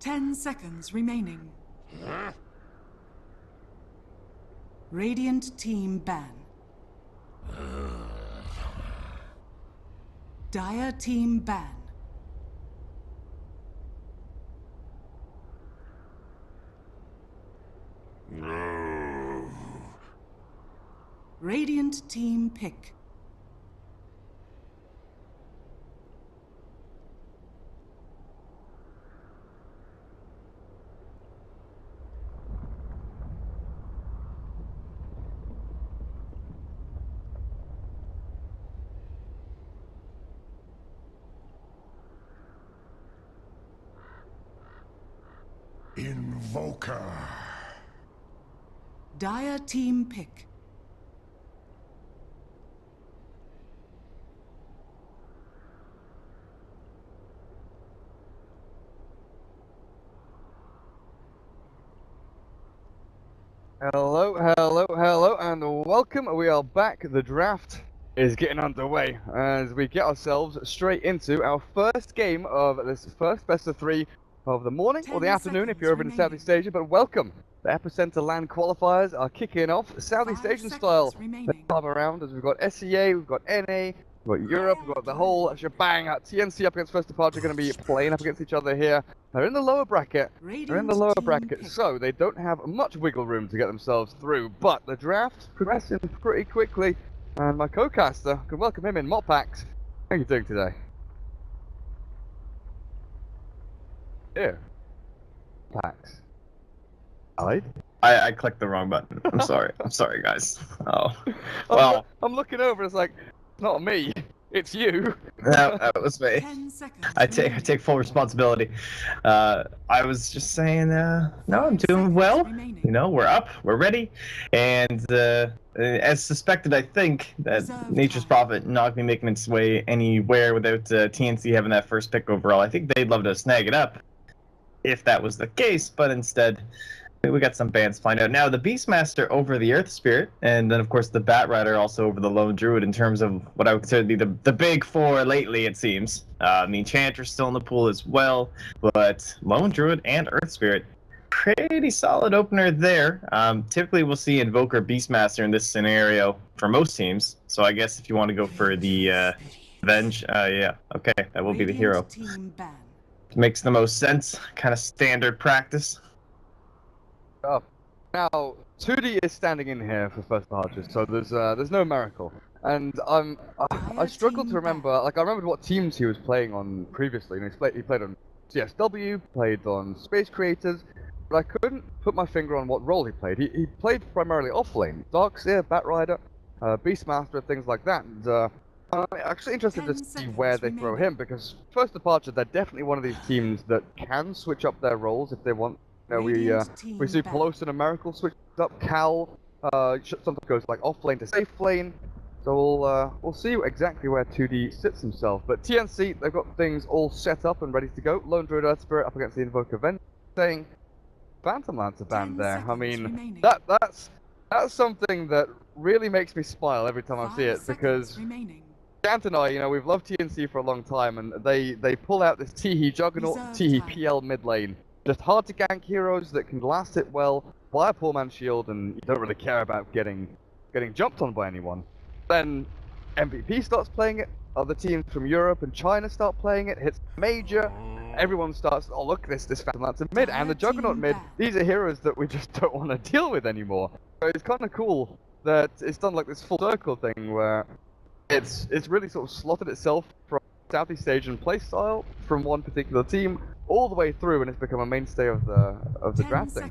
10 seconds remaining. Radiant team ban. Dire team ban. Radiant team pick. Invoker. Dire team pick. Hello, and welcome. We are back. The draft is getting underway as we get ourselves straight into our first game of this first best of 3 of the morning or the afternoon if you're over in Southeast Asia. But welcome. The Epicenter LAN qualifiers are kicking off Southeast Asian style. Let's come around as we've got SEA, we've got NA, we've got Europe, we've got the whole shebang. TNC up against First Departure are going to be playing up against each other here. They're in the lower bracket. So they don't have much wiggle room to get themselves through. But the draft progressing pretty quickly. And my co-caster, can welcome him in, Moppax. How are you doing today? Here. Pax. Allied? I clicked the wrong button. I'm sorry. I'm sorry, guys. Oh, well. I'm looking over. It's like, it's not me. It's you. That was me. I take full responsibility. I was just saying, no, I'm doing well. You know, we're up, we're ready, and as suspected, I think that Nature's Prophet not gonna be making its way anywhere without TNC having that first pick overall. I think they'd love to snag it up if that was the case, but instead, we got some bans to find out. Now, the Beastmaster over the Earth Spirit, and then, of course, the Bat Rider also over the Lone Druid in terms of what I would consider to be the big four lately, it seems. The Enchanter's still in the pool as well, but Lone Druid and Earth Spirit, pretty solid opener there. Typically, we'll see Invoker Beastmaster in this scenario for most teams, so I guess if you want to go for the Avenge, yeah, okay, that will be the hero. Makes the most sense, kind of standard practice. Now, 2D is standing in here for First Departure, so there's no miracle. And I struggled to remember, like I remembered what teams he was playing on previously. And he played on CSW, played on Space Creators, but I couldn't put my finger on what role he played. He played primarily offlane, Darkseer, Batrider, Beastmaster, things like that. And I'm actually interested to see where they throw him, because First Departure, they're definitely one of these teams that can switch up their roles if they want. You know, we see Pelosi and Miracle switch up. Cal sometimes goes like off lane to safe lane. So we'll see exactly where 2D sits himself. But TNC, they've got things all set up and ready to go. Lone Druid Earth Spirit up against the Invoker Event, saying Phantom Lancer band there. I mean, that's something that really makes me smile every time I see it, because Gant and I, you know, we've loved TNC for a long time, and they pull out this Teehee Juggernaut, Teehee PL mid lane. Just hard to gank heroes that can last it well, buy a poor man's shield, and you don't really care about getting jumped on by anyone. Then MVP starts playing it, other teams from Europe and China start playing it, hits major, everyone starts, oh look, this Phantom Lancer mid, and the Juggernaut mid, these are heroes that we just don't want to deal with anymore. So it's kind of cool that it's done like this full circle thing where it's really sort of slotted itself from Southeast Asian playstyle from one particular team all the way through, and it's become a mainstay of the drafting.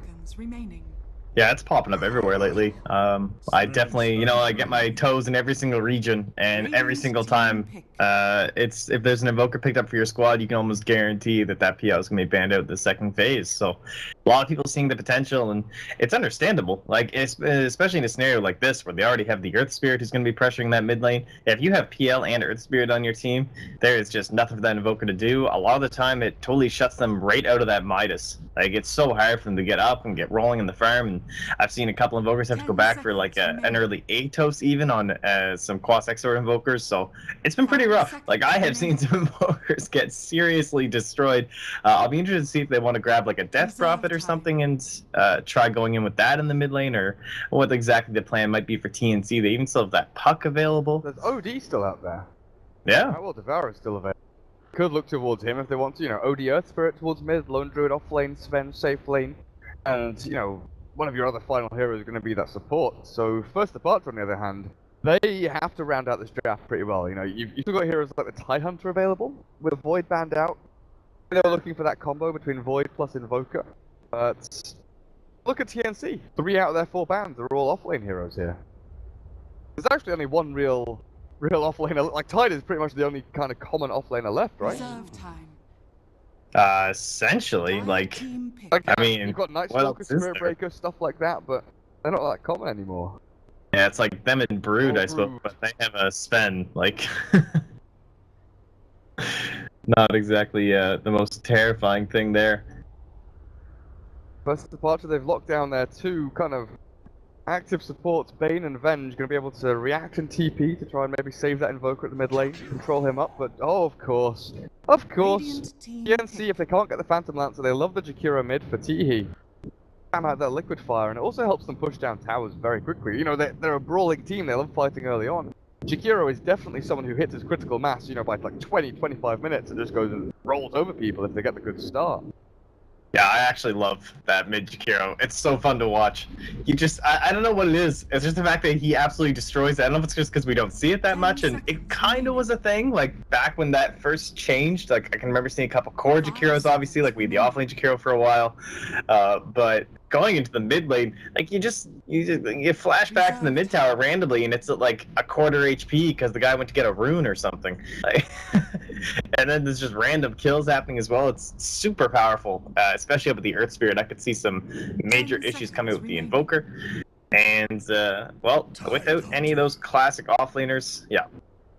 Yeah, it's popping up everywhere lately. I definitely, you know, I get my toes in every single region, and every single time, it's if there's an Invoker picked up for your squad, you can almost guarantee that PL is going to be banned out in the second phase. So a lot of people seeing the potential, and it's understandable. Like, especially in a scenario like this, where they already have the Earth Spirit who's going to be pressuring that mid lane. If you have PL and Earth Spirit on your team, there is just nothing for that Invoker to do. A lot of the time, it totally shuts them right out of that Midas. Like, it's so hard for them to get up and get rolling in the farm, and I've seen a couple invokers have to go back for like an early Atos even on some Quas Exor invokers, so it's been pretty rough. Like, I have seen some invokers get seriously destroyed. I'll be interested to see if they want to grab like a Death Prophet or something and try going in with that in the mid lane, or what exactly the plan might be for TNC. They even still have that puck available. There's OD still out there. Yeah. Right, well, Devourer's still available. Could look towards him if they want to, you know, OD Earth Spirit towards mid, Lone Druid off lane, Sven safe lane, and, you know, one of your other final heroes is going to be that support. So, First Departure, on the other hand, they have to round out this draft pretty well. You know, you've still got heroes like the Tidehunter available, with Void banned out. They're looking for that combo between Void plus Invoker. But look at TNC. 3 out of their 4 bans are all off lane heroes here. There's actually only one real offlaner. Like, Tide is pretty much the only kind of common offlaner left, right? Essentially, like I mean, you've got Night Stalker, Spirit Breaker, stuff like that, but they're not that common anymore. Yeah, it's like them and Brood, I suppose, but they have a Sven, like not exactly the most terrifying thing there. First Departure, they've locked down their 2 kind of active supports. Bane and Venge going to be able to react and TP to try and maybe save that Invoker at the mid lane, control him up, but oh, of course, TNC, if they can't get the Phantom Lancer, they love the Jakiro mid for Teehee. Spam out their Liquid Fire, and it also helps them push down towers very quickly. You know, they're a brawling team, they love fighting early on. Jakiro is definitely someone who hits his critical mass, you know, by like 20-25 minutes and just goes and rolls over people if they get the good start. Yeah, I actually love that mid Jakiro. It's so fun to watch. He just, I don't know what it is. It's just the fact that he absolutely destroys it. I don't know if it's just because we don't see it that much, and it kind of was a thing, like, back when that first changed. Like, I can remember seeing a couple core Jakiros, obviously, like, we had the offlane Jakiro for a while. But going into the mid lane, like, you flash back to the mid tower randomly, and it's at, like, a quarter HP because the guy went to get a rune or something. Like, and then there's just random kills happening as well. It's super powerful, especially up with the Earth Spirit. I could see some major issues coming with the Invoker. And, well, without any of those classic offlaners, yeah,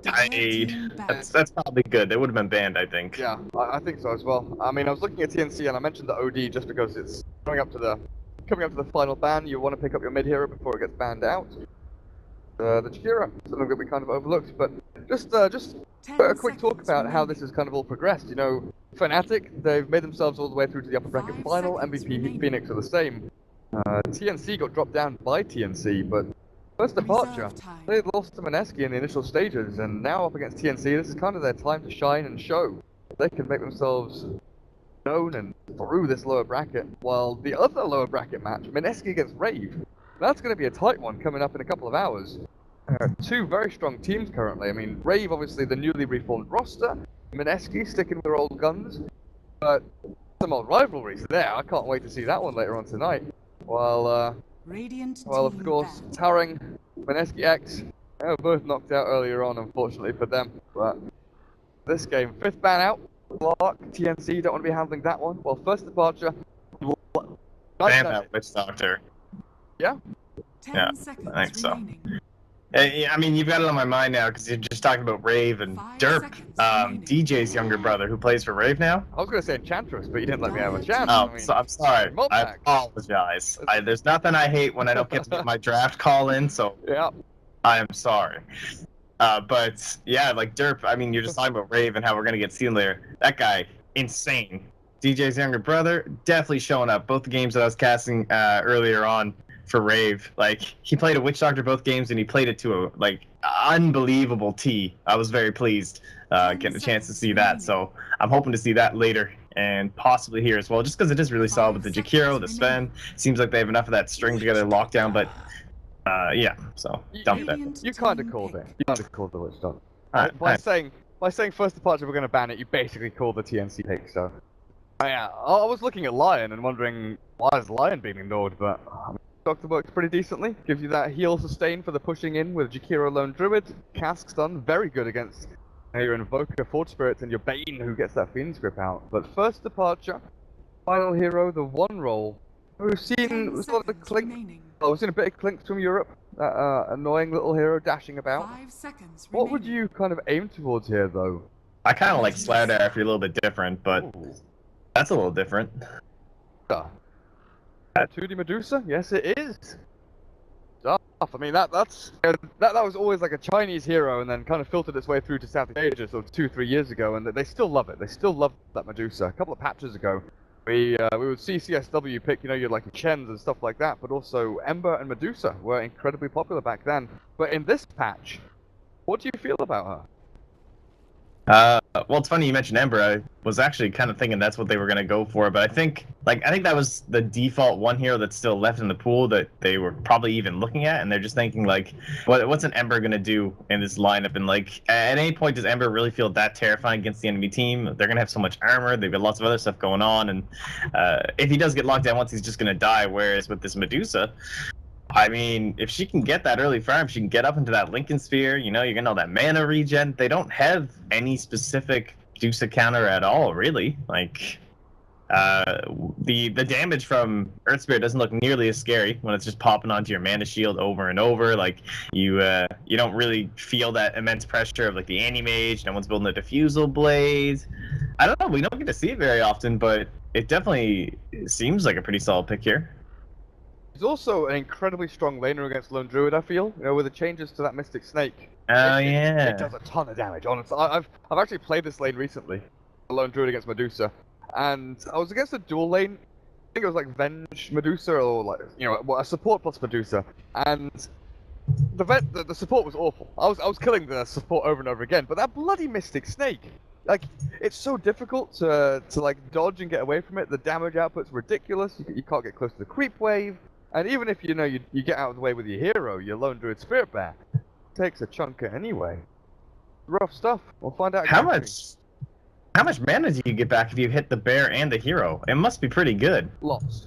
Tide, that's probably good. They would have been banned, I think. Yeah, I think so as well. I mean, I was looking at TNC and I mentioned the OD just because it's coming up to the final ban. You want to pick up your mid hero before it gets banned out. The Jakiro, something that we kind of overlooked, but just a quick talk about how this has kind of all progressed. You know, Fnatic, they've made themselves all the way through to the upper bracket final. MVP Phoenix are the same. TNC got dropped down by TNC, but First Departure, they lost to Mineski in the initial stages, and now up against TNC, this is kind of their time to shine and show. They can make themselves known and through this lower bracket, while the other lower bracket match, Mineski against Rave, that's going to be a tight one coming up in a couple of hours. 2 very strong teams currently. I mean, Rave, obviously the newly reformed roster, Mineski sticking with their old guns, but some old rivalries there. I can't wait to see that one later on tonight. While, of course, Tarang, Mineski X, they were both knocked out earlier on, unfortunately for them. But this game, 5th ban out, Clark, TNC don't want to be handling that one. Well, First Departure, Ban that Witch Doctor. Yeah? Yeah, I think so. I mean, you've got it on my mind now because you're just talking about Rave and Derp, DJ's younger brother who plays for Rave now. I was going to say Enchantress, but you didn't let me have a chance. Oh, I mean, so I'm sorry. I apologize. There's nothing I hate when I don't get to get my draft call in, so yeah, I am sorry. But yeah, like Derp, I mean, you're just talking about Rave and how we're going to get seen later. That guy, insane. DJ's younger brother, definitely showing up. Both the games that I was casting earlier on for Rave, like, he played a Witch Doctor both games, and he played it to a, like, unbelievable T. I was very pleased getting a chance to see that, so I'm hoping to see that later, and possibly here as well, just because it is really solid with the Jakiro, the Sven. Seems like they have enough of that string together lockdown, but yeah, so dump that. You kind of called it. You kind of called the Witch Doctor. By saying First Departure we're going to ban it, you basically called the TNC pick, so... yeah, I was looking at Lion and wondering, why is Lion being ignored, but... Doctor works pretty decently, gives you that heal sustain for the pushing in with Jakiro Lone Druid, Cask Stun, very good against your Invoker, Forge Spirit, and your Bane who gets that Fiend's Grip out. But First Departure, final hero, the one roll. We've seen a lot of clink. Oh, we've seen a bit of clinks from Europe, that annoying little hero dashing about. What would you kind of aim towards here, though? I kind of like Slardar if you're a little bit different, but that's a little different. 2D Medusa? Yes, it is. Stuff. I mean, that was always like a Chinese hero, and then kind of filtered its way through to Southeast Asia, so 2-3 years ago, and they still love it. They still love that Medusa. A couple of patches ago, we would see CSW pick, you know, you'd like Chens and stuff like that, but also Ember and Medusa were incredibly popular back then. But in this patch, what do you feel about her? Well, it's funny you mentioned Ember. I was actually kind of thinking that's what they were going to go for, but I think that was the default one hero that's still left in the pool that they were probably even looking at, and they're just thinking like, what's an Ember going to do in this lineup? And like, at any point does Ember really feel that terrifying against the enemy team? They're going to have so much armor. They've got lots of other stuff going on, and if he does get locked down once, he's just going to die. Whereas with this Medusa, I mean, if she can get that early farm, she can get up into that Lincoln Sphere, you know, you're getting all that mana regen. They don't have any specific Medusa counter at all, really. Like, the damage from Earth Spirit doesn't look nearly as scary when it's just popping onto your mana shield over and over. Like, you don't really feel that immense pressure of, like, the Anti-Mage. No one's building a Diffusal Blade. I don't know, we don't get to see it very often, but it definitely seems like a pretty solid pick here. He's also an incredibly strong laner against Lone Druid, I feel. You know, with the changes to that Mystic Snake. Oh, It does a ton of damage, honestly. I've actually played this lane recently, Lone Druid against Medusa, and I was against a dual lane. I think it was like Venge Medusa, or like, you know, a support plus Medusa, and the support was awful. I was killing the support over and over again, but that bloody Mystic Snake, like, it's so difficult to like dodge and get away from it. The damage output's ridiculous. You can't get close to the creep wave. And even if, you know, you get out of the way with your hero, your Lone Druid Spirit Bear takes a chunker anyway. Rough stuff. We'll find out. How much mana do you get back if you hit the bear and the hero? It must be pretty good. Lots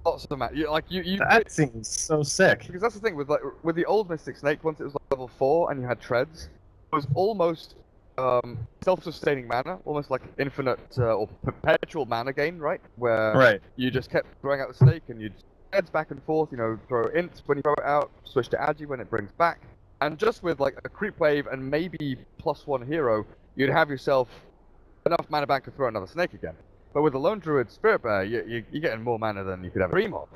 of mana. That seems so sick. Because that's the thing with the old Mystic Snake. Once it was like level 4 and you had treads, it was almost self-sustaining mana, almost like infinite or perpetual mana gain, right? Where you just kept throwing out the snake and you'd heads back and forth, you know, throw int when you throw it out, switch to agi when it brings back, and just with like a creep wave and maybe +1 hero, you'd have yourself enough mana bank to throw another snake again. But with the Lone Druid Spirit Bear, you're getting more mana than you could ever dream of.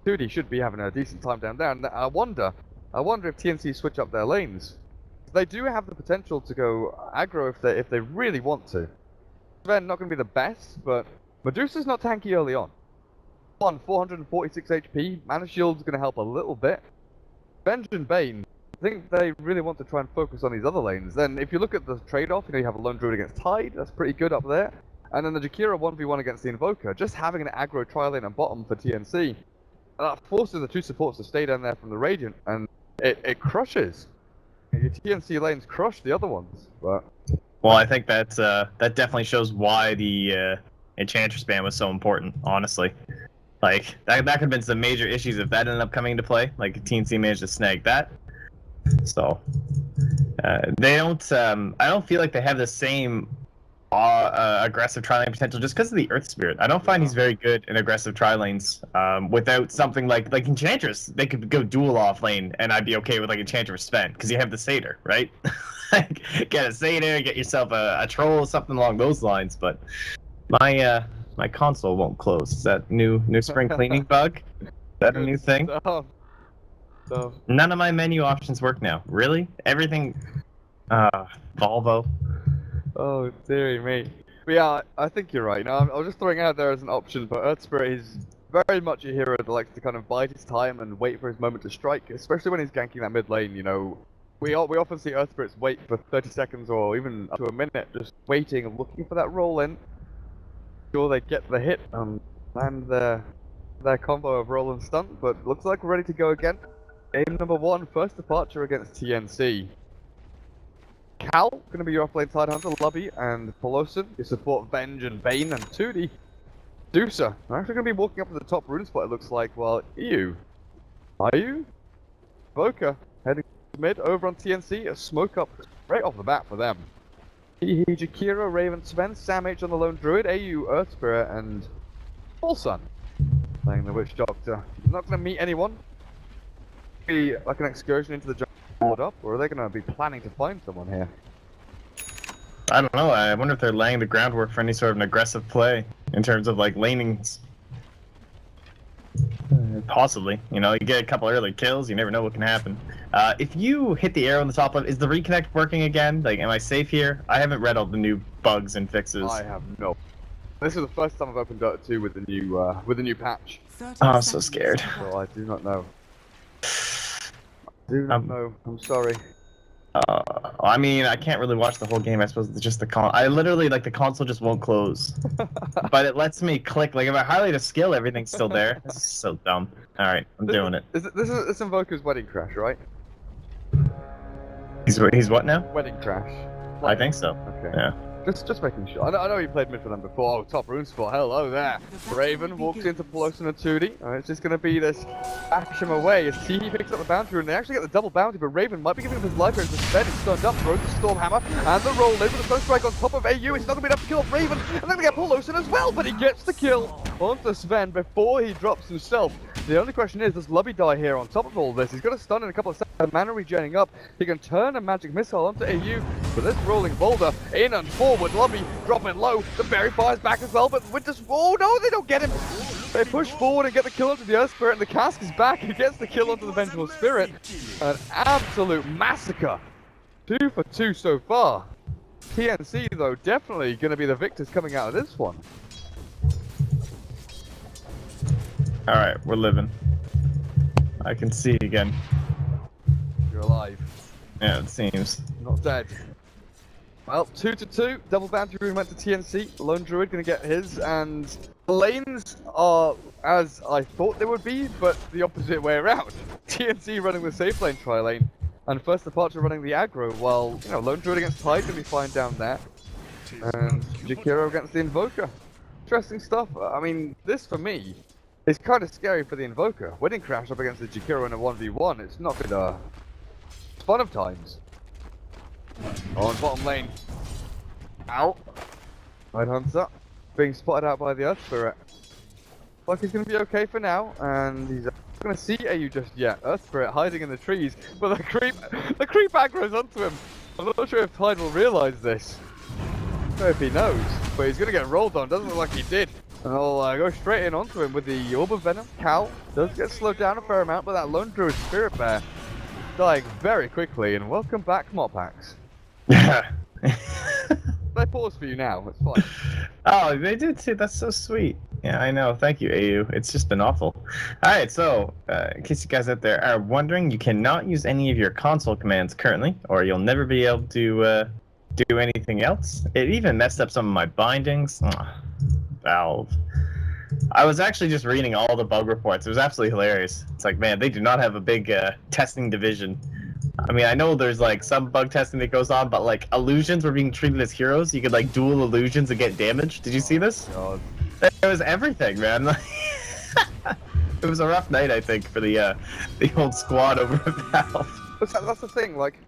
2D should be having a decent time down there, and I wonder if TNC switch up their lanes. They do have the potential to go aggro if they really want to. They're not going to be the best, but Medusa's not tanky early on. 446 HP, Mana Shield's going to help a little bit. Venge and Bane, I think they really want to try and focus on these other lanes. Then if you look at the trade-off, you know, you have a Lone Druid against Tide, that's pretty good up there. And then the Jakira 1v1 against the Invoker, just having an aggro tri-lane and bottom for TNC, that forces the two supports to stay down there from the Radiant, and it crushes. Your TNC lanes crush the other ones, but... Well, I think that definitely shows why the Enchantress ban was so important, honestly. Like, that could have been some major issues if that ended up coming into play. Like, TNC managed to snag that. So, they don't, I don't feel like they have the same aggressive tri-lane potential just because of the Earth Spirit. I don't find he's very good in aggressive tri-lanes without something like Enchantress. They could go dual off lane, and I'd be okay with, like, Enchantress Sven, because you have the Satyr, right? Like, get a Satyr, get yourself a Troll, something along those lines, but my console won't close. Is that new spring cleaning bug? Is that a new thing? So. None of my menu options work now. Really? Everything... Volvo. Oh, dearie me. But yeah, I think you're right. Now, I was just throwing it out there as an option, but Earth Spirit is very much a hero that likes to kind of bide his time and wait for his moment to strike, especially when he's ganking that mid lane, you know. We often see Earth Spirits wait for 30 seconds or even up to a minute, just waiting and looking for that roll in. Sure they get the hit and land their combo of roll and stunt, but looks like we're ready to go again. Game number 1, first departure against TNC. Cal, going to be your offlane Tidehunter, Lubby, and Pelosin. You support Venge and Bane, and 2D. Medusa. They're actually going to be walking up to the top rune spot, it looks like, while EU. Are you? Voka, heading mid, over on TNC, a smoke up right off the bat for them. Jakira, Raven, Sven, Sam H on the Lone Druid, AU, Earth Spirit, and Full Sun playing the Witch Doctor. Not going to meet anyone. Be like an excursion into the jungle board up, or are they going to be planning to find someone here? I don't know. I wonder if they're laying the groundwork for any sort of an aggressive play in terms of like lanings. Possibly. You know, you get a couple early kills, you never know what can happen. If you hit the arrow on the top left, is the reconnect working again? Like, am I safe here? I haven't read all the new bugs and fixes. I have no. This is the first time I've opened Dota 2 with the new patch. Oh, I'm so scared. So I do not know. Do not know. I'm sorry. I mean, I can't really watch the whole game. I suppose it's just the I literally, like, the console just won't close. But it lets me click. Like, if I highlight a skill, everything's still there. This is so dumb. Alright, I'm doing it. This Invoker's Wedding Crash, right? He's what now? Wedding Crash. I think so. Okay. Yeah. Just making sure. I know you played mid for them before. Oh, top rune spot. Hello there. Raven walks into Pelosi and 2D. It's just going to be this bash him away as T picks up the bounty rune. They actually get the double bounty, but Raven might be giving up his life here as the Sven is stunned up. Throws the Storm Hammer and the roll in with the Stone Strike on top of AU. It's not going to be enough to kill off Raven. And they're going to get Pelosi as well, but he gets the kill onto Sven before he drops himself. The only question is, does Lubby die here on top of all this? He's got a stun in a couple of seconds, mana regenerating up. He can turn a magic missile onto AU, but this rolling boulder in and forward. Lubby dropping low. The berry fires back as well, but Winter's. Oh no, they don't get him. They push forward and get the kill onto the Earth Spirit, and the cask is back. He gets the kill onto the Vengeful Spirit. An absolute massacre. 2 for 2 so far. TNC though, definitely going to be the victors coming out of this one. Alright, we're living. I can see again. You're alive. Yeah, it seems. Not dead. Well, 2 to 2. Double bounty rune went to TNC. Lone Druid going to get his, and the lanes are as I thought they would be, but the opposite way around. TNC running the safe lane tri lane, and First Departure running the aggro, while Lone Druid against Tide going to be fine down there, and Jakiro against the Invoker. Interesting stuff. I mean, this for me. It's kind of scary for the Invoker. Wedding Crash up against the Jakiro in a 1v1, it's not good, it's fun of times. On bottom lane. Ow. Red Hunter. Being spotted out by the Earth Spirit. Like he's going to be okay for now, and he's not going to see AU just yet. Earth Spirit hiding in the trees, but the creep aggro's onto him. I'm not sure if Tide will realise this. I don't know if he knows, but he's going to get rolled on. Doesn't look like he did. And I'll go straight in onto him with the Orb of Venom. Cal does get slowed down a fair amount, but that Lone Druid Spirit Bear dying very quickly. And welcome back, Mopax. Yeah. They pause for you now, it's fine. Oh, they did too. That's so sweet. Yeah, I know. Thank you, AU. It's just been awful. Alright, so, in case you guys out there are wondering, you cannot use any of your console commands currently, or you'll never be able to do anything else. It even messed up some of my bindings. Valve. I was actually just reading all the bug reports. It was absolutely hilarious. It's like, man, they do not have a big testing division. I mean, I know there's like some bug testing that goes on, but like illusions were being treated as heroes. You could like duel illusions and get damage. Did you see this? God. It was everything, man. It was a rough night, I think, for the old squad over at Valve. But that's the thing, like,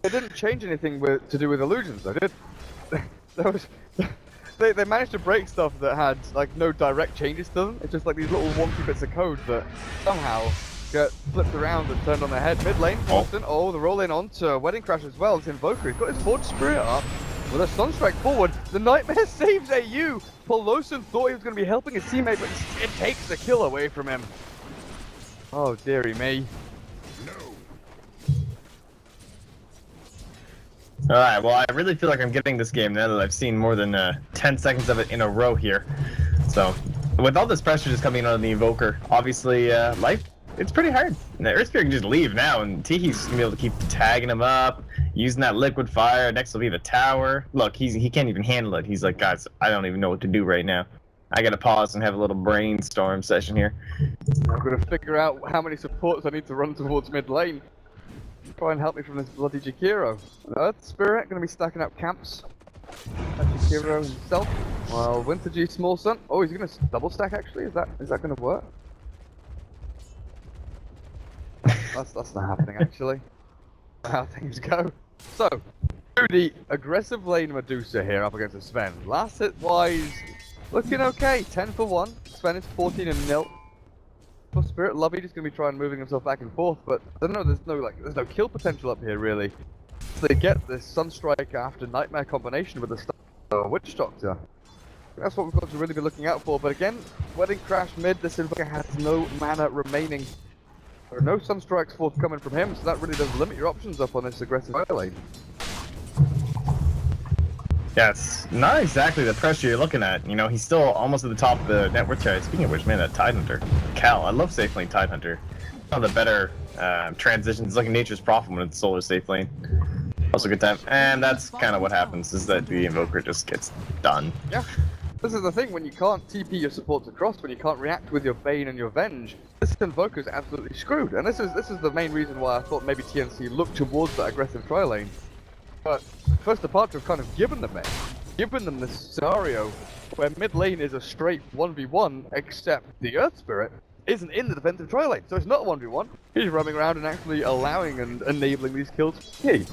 they didn't change anything to do with illusions, though, did they managed to break stuff that had, like, no direct changes to them. It's just like these little wonky bits of code that somehow get flipped around and turned on their head. Mid lane, Boston. Oh, the roll in onto Wedding Crash as well. It's Invoker. He's got his Forge Spirit up with a Sunstrike forward. The Nightmare saves AU. Paul Lawson thought he was going to be helping his teammate, but it takes the kill away from him. Oh, dearie me. Alright, well, I really feel like I'm getting this game now that I've seen more than 10 seconds of it in a row here. So, with all this pressure just coming on the Invoker, obviously, life, it's pretty hard. The Earth Spirit can just leave now, and Tiki's going to be able to keep tagging him up, using that liquid fire. Next will be the tower. Look, he can't even handle it. He's like, guys, I don't even know what to do right now. I gotta pause and have a little brainstorm session here. I'm gonna figure out how many supports I need to run towards mid lane. Try and help me from this bloody Jakiro. Earth Spirit gonna be stacking up camps. Jakiro himself. Well, Winter G Small Sun. Oh, he's gonna double stack actually. Is that gonna work? That's not happening actually. How things go. So, the aggressive lane Medusa here up against the Sven. Last hit wise, looking okay. 10 for 1. Sven is 14 and 0. For Spirit, Lovey just gonna be trying moving himself back and forth, but I don't know. There's no kill potential up here really. So they get this Sunstrike after Nightmare combination with the Witch Doctor. That's what we've got to really be looking out for. But again, Wedding Crash mid, this Invoker has no mana remaining. There are no Sunstrikes forthcoming from him, so that really does limit your options up on this aggressive lane. Yeah, it's not exactly the pressure you're looking at. You know, he's still almost at the top of the net worth chart. Speaking of which, man, that Tidehunter. Cal, I love safe lane Tidehunter. One of the better transitions. It's like Nature's Prophet when it's solo safe lane. Also good time. And that's kind of what happens, is that the Invoker just gets done. Yeah. This is the thing, when you can't TP your supports across, when you can't react with your Bane and your Venge, this Invoker is absolutely screwed. And this is the main reason why I thought maybe TNC looked towards that aggressive tri lane. But First Departure have kind of given them this scenario where mid lane is a straight 1v1, except the Earth Spirit isn't in the defensive tri lane, so it's not a 1v1. He's roaming around and actually allowing and enabling these kills. Hey.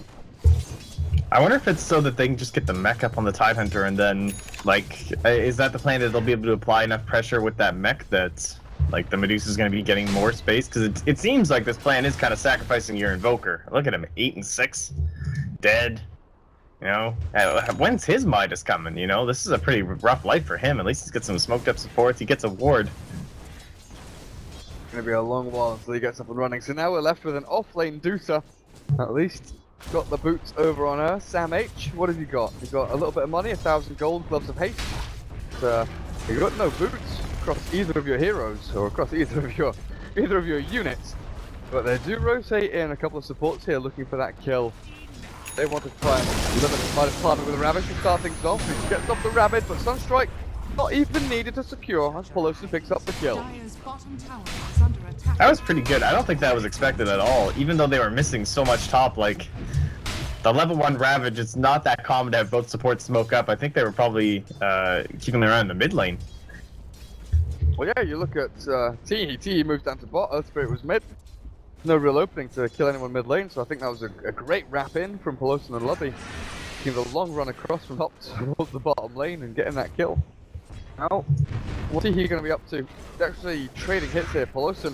I wonder if it's so that they can just get the mech up on the Tidehunter and then, like, is that the plan, that they'll be able to apply enough pressure with that mech that, like, the Medusa's going to be getting more space? Because it seems like this plan is kind of sacrificing your Invoker. Look at him, 8 and 6, dead. You know, when's his Midas coming? You know, this is a pretty rough life for him. At least he's got some smoked up supports. He gets a ward. It's going to be a long while until he gets up and running. So now we're left with an off-lane Dusa, at least. Got the boots over on her. Sam H, what have you got? You got a little bit of money, 1,000 gold, gloves of haste. You got no boots across either of your heroes, or across either of your units. But they do rotate in a couple of supports here looking for that kill. They want to try and limit the Midas partner with a Ravage to start things off. He gets off the Rabbit, but Sunstrike not even needed to secure as Pelosi picks up the kill. That was pretty good. I don't think that was expected at all, even though they were missing so much top. Like, the level 1 Ravage, it's not that common to have both supports smoke up. I think they were probably keeping them around the mid lane. Well, yeah, you look at T moves down to bot, Earth Spirit was mid. No real opening to kill anyone mid lane, so I think that was a great wrap in from Pelosi and Lobby. Taking the long run across from top towards the bottom lane and getting that kill. Now, what's he going to be up to? He's actually trading hits here. Pelosi,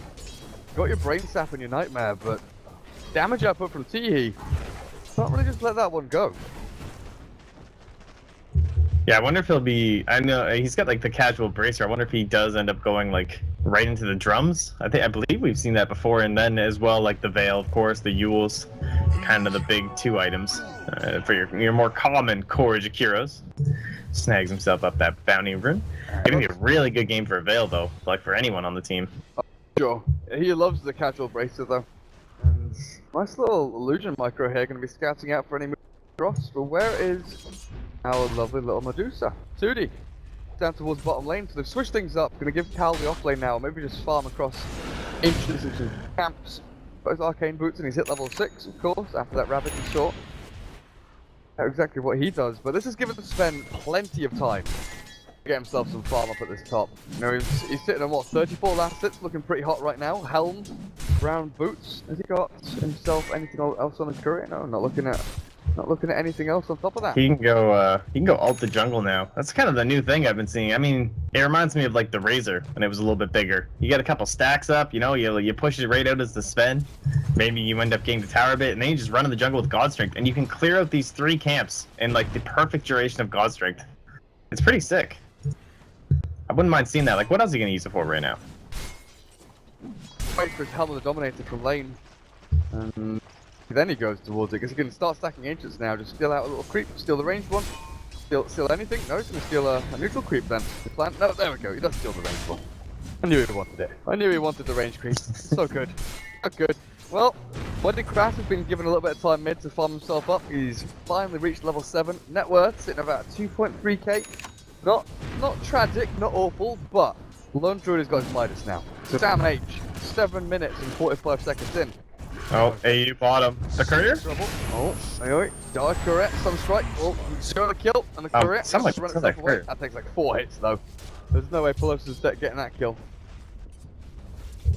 got your Brain Sap and your Nightmare, but damage output from Teehee, can't really just let that one go. Yeah, I wonder if he'll be. I know he's got like the casual bracer. I wonder if he does end up going like right into the drums. I believe we've seen that before, and then as well like the Veil, of course, the Yules, kind of the big 2 items for your more common core Jakiros. Snags himself up that bounty rune. Gonna be a really good game for a Veil though, like for anyone on the team. Sure, he loves the casual bracer though. And nice little illusion micro here, gonna be scouting out for any move across. But where is our lovely little Medusa? 2D down towards bottom lane, so they've switched things up. Gonna give Cal the off lane now, maybe just farm across inches into camps. Got his arcane boots and he's hit level 6, of course, after that rabbit and short. That's exactly what he does, but this has given Sven plenty of time to get himself some farm up at this top. You know, he's sitting on what, 34 last hits, looking pretty hot right now. Helm, brown boots. Has he got himself anything else on his career? No, not looking at anything else on top of that. He can go alt the jungle now. That's kind of the new thing I've been seeing. I mean, it reminds me of like the Razor when it was a little bit bigger. You get a couple stacks up, you know, you push it right out as the Sven. Maybe you end up getting the tower a bit, and then you just run in the jungle with God Strength, and you can clear out these 3 camps in like the perfect duration of God Strength. It's pretty sick. I wouldn't mind seeing that. Like, what else are you gonna use it for right now? Wait for his Helm of the Dominator from lane. And then he goes towards it, because he can start stacking ancients now. Just steal out a little creep, steal the ranged one. Steal anything? No, he's going to steal a neutral creep then. The plan? No, there we go, he does steal the ranged one. I knew he wanted it. I knew he wanted the range creep. So good. So good. Well, Wedding Crash has been given a little bit of time mid to farm himself up. He's finally reached level 7. Net worth sitting about 2.3k. Not tragic, not awful, but Lone Druid has got his Midas now. So Sam H, 7 minutes and 45 seconds in. Oh, AU bottom. The courier? Oh, anyway, dark correct, Sunstrike. Oh, sure the kill, and the courier. Someone run itself away. That takes like 4 hits though. There's no way Pelosi's getting that kill.